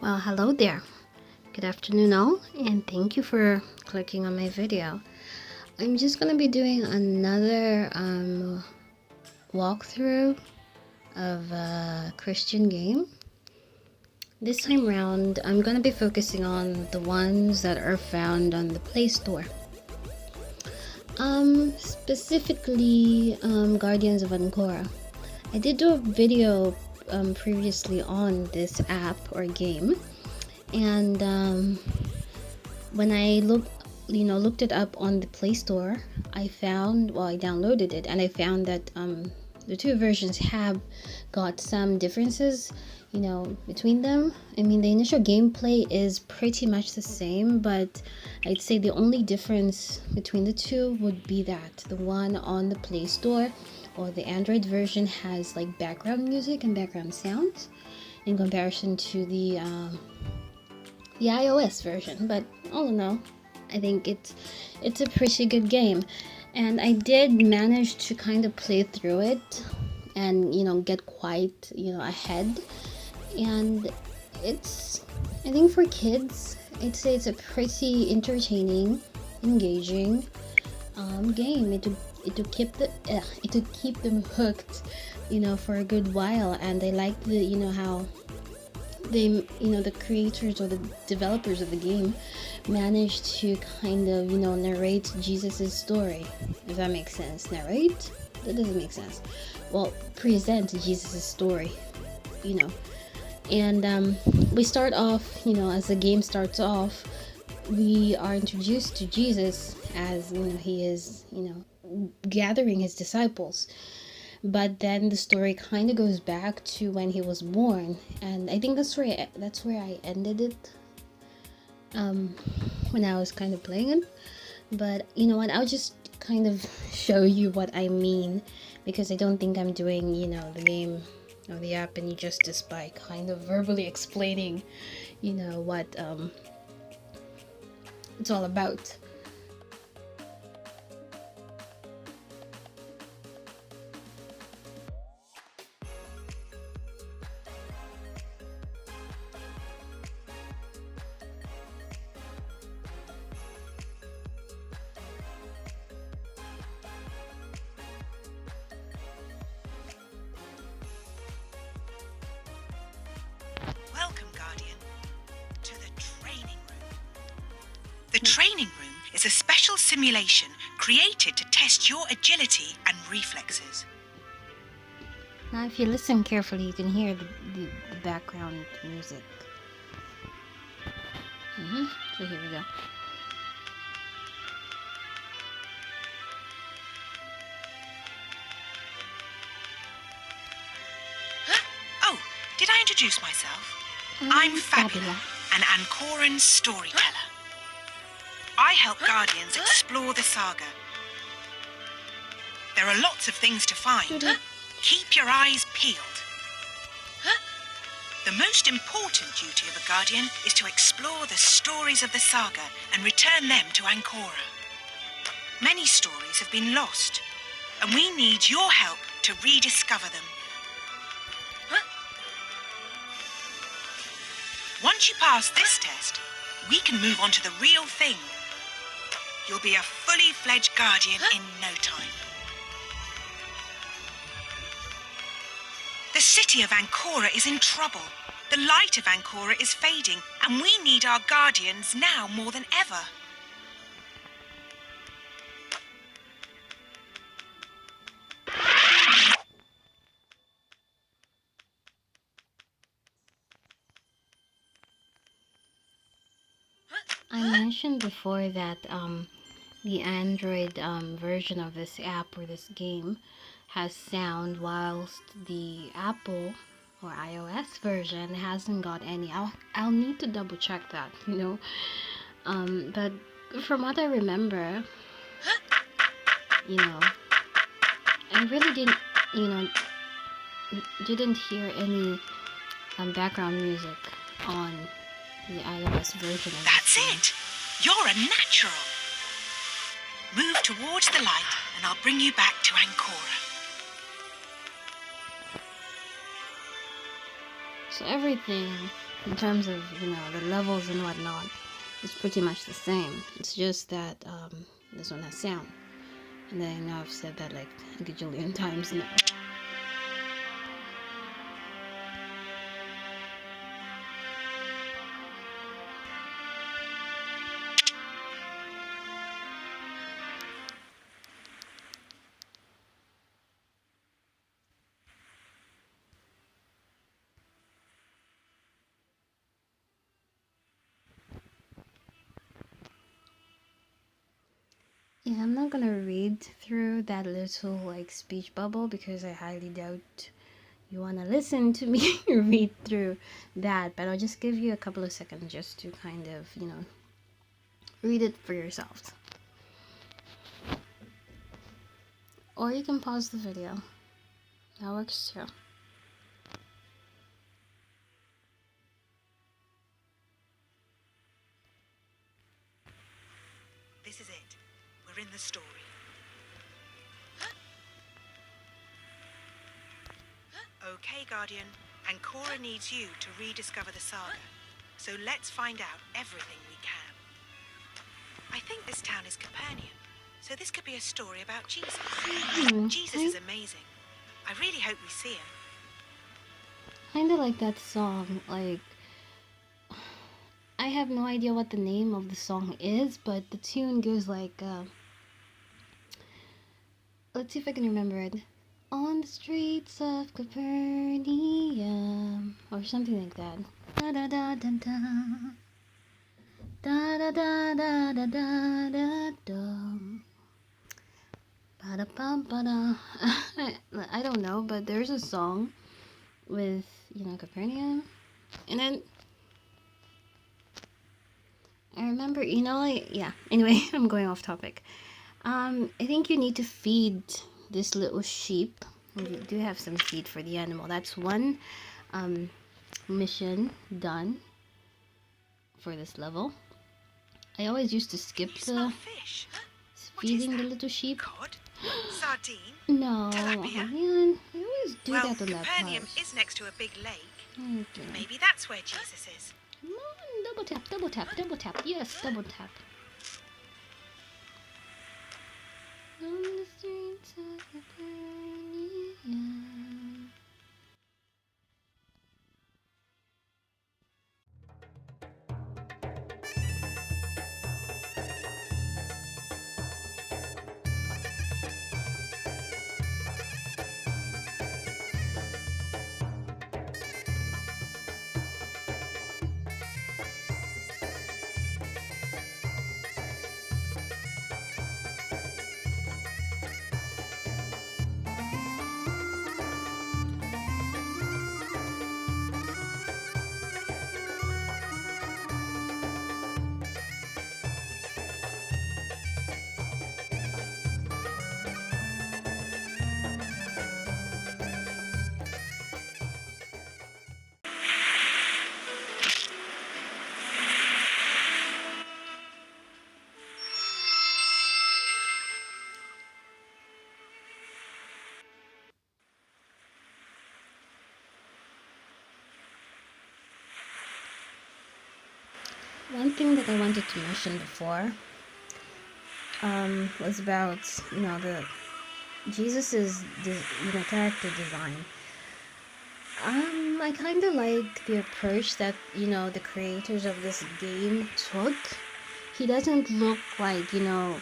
Well, hello there. Good afternoon all, and thank you for clicking on my video. I'm just gonna be doing another walkthrough of a Christian game. This time round, I'm gonna be focusing on the ones that are found on the Play Store. Specifically, Guardians of Ancora. I did do a video previously on this app or game, and when I looked it up on the Play Store, I downloaded it, and I found that the two versions have got some differences, between them. I mean, the initial gameplay is pretty much the same, but I'd say the only difference between the two would be that the one on the Play Store or the Android version has like background music and background sounds in comparison to the iOS version. But all in all, I think it's a pretty good game, and I did manage to kind of play through it and get quite ahead. And I think for kids, I'd say it's a pretty entertaining, engaging game. It would keep them hooked, for a good while. And I like how they, the creators or the developers of the game managed to kind of, narrate Jesus's story. If that makes sense. Narrate? That doesn't make sense. Well, present Jesus's story, And we start off, as the game starts off, we are introduced to Jesus as, he is, gathering his disciples. But then the story kind of goes back to when he was born, and I think that's where I ended it when I was kind of playing it. But you know what, I'll just kind of show you what I mean, because I don't think I'm doing the game or the app any justice by kind of verbally explaining what it's all about. Welcome, Guardian, to the training room. The training room is a special simulation created to test your agility and reflexes. Now, if you listen carefully, you can hear the background music. So here we go. Oh, did I introduce myself? I'm Fabula, an Ancoran storyteller. I help Guardians explore the saga. There are lots of things to find. Keep your eyes peeled. The most important duty of a Guardian is to explore the stories of the saga and return them to Ancora. Many stories have been lost, and we need your help to rediscover them. Once you pass this test, we can move on to the real thing. You'll be a fully fledged Guardian in no time. The city of Ancora is in trouble. The light of Ancora is fading, and we need our Guardians now more than ever. I mentioned before that the Android version of this app or this game has sound, whilst the Apple or iOS version hasn't got any. I'll need to double check that, but from what I remember, I really didn't hear any background music on the iOS version of That's this game. it. You're a natural. Move towards the light, and I'll bring you back to Ancora. So everything in terms of, you know, the levels and whatnot, it's pretty much the same. It's just that this one has sound. And then I know I've said that like a gajillion times now. Yeah, I'm not gonna read through that little like speech bubble because I highly doubt you wanna listen to me read through that, but I'll just give you a couple of seconds just to kind of, you know, read it for yourselves. Or you can pause the video. That works too. This is it. We're in the story. Okay, Guardian. Ancora needs you to rediscover the saga. So let's find out everything we can. I think this town is Capernaum. So this could be a story about Jesus. Jesus is amazing. I really hope we see him. Kinda like that song, like I have no idea what the name of the song is, but the tune goes like let's see if I can remember it. On the streets of Capernaum, or something like that. Da da da da da. Da da da da da da da da. Ba da ba ba da. I don't know, but there's a song with, you know, Capernaum, and then I remember, you know, like, yeah. Anyway, I'm going off topic. I think you need to feed this little sheep. We do have some feed for the animal. That's one mission done for this level. I always used to skip the feeding the little sheep. Cod? Sardine? No, Tilapia? man, I always do Well, that on that Capernaum part. is next to a big lake. Okay. Maybe that's where Jesus is. Come on, double tap, double tap, double tap. Yes, double tap. On the streets of Capernaum. One thing that I wanted to mention before was about, you know, the Jesus's character design. I kind of like the approach that, you know, the creators of this game took. He doesn't look like, you know,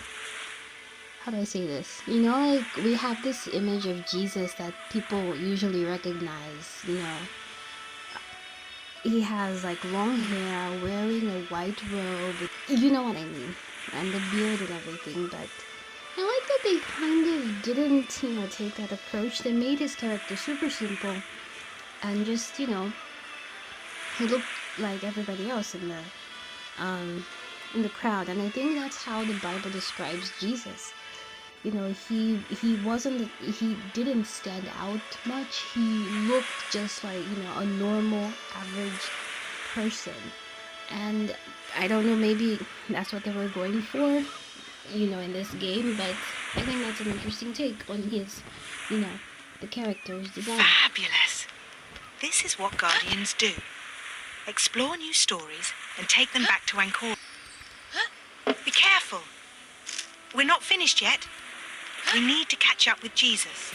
how do I say this? You know, like we have this image of Jesus that people usually recognize, you know. He has like long hair, wearing a white robe, you know what I mean, and the beard and everything, but I like that they kind of didn't, you know, take that approach. They made his character super simple and just, you know, he looked like everybody else in the crowd, and I think that's how the Bible describes Jesus. You know, he didn't stand out much. He looked just like, you know, a normal, average person. And I don't know, maybe that's what they were going for, you know, in this game, but I think that's an interesting take on his, you know, the character's design. Fabulous! This is what Guardians do. explore new stories, and take them back to Ancora. Be careful. We're not finished yet. We need to catch up with Jesus.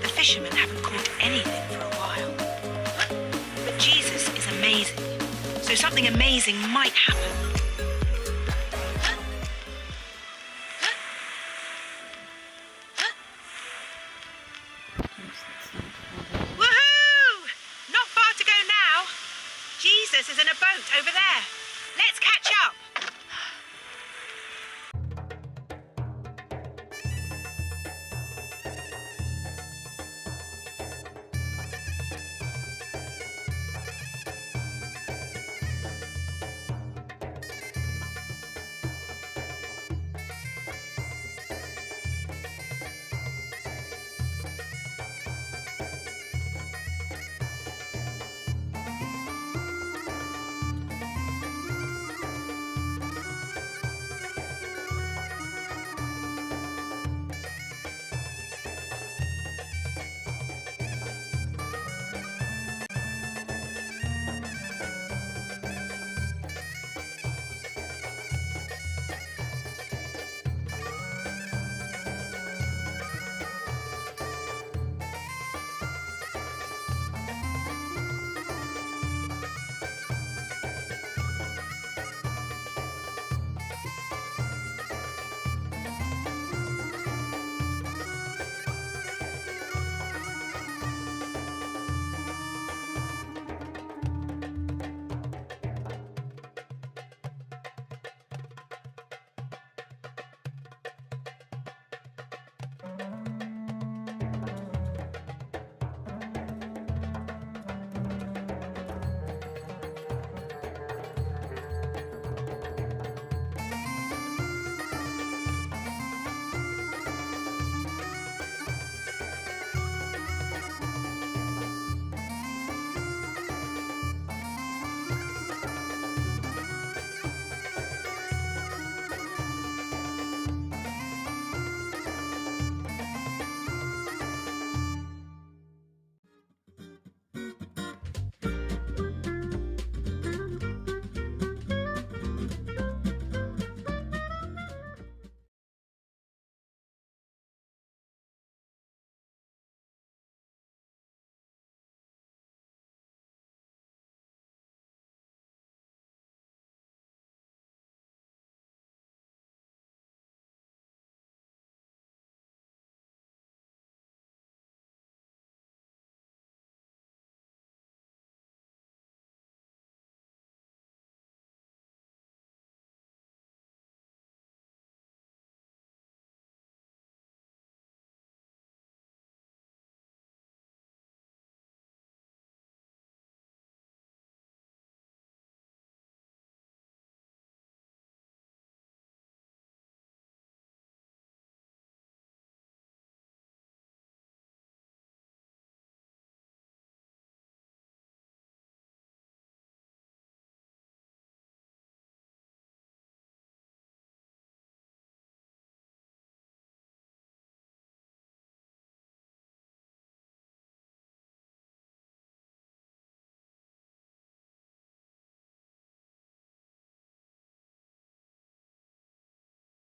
The fishermen haven't caught anything for a while. But Jesus is amazing, so something amazing might happen.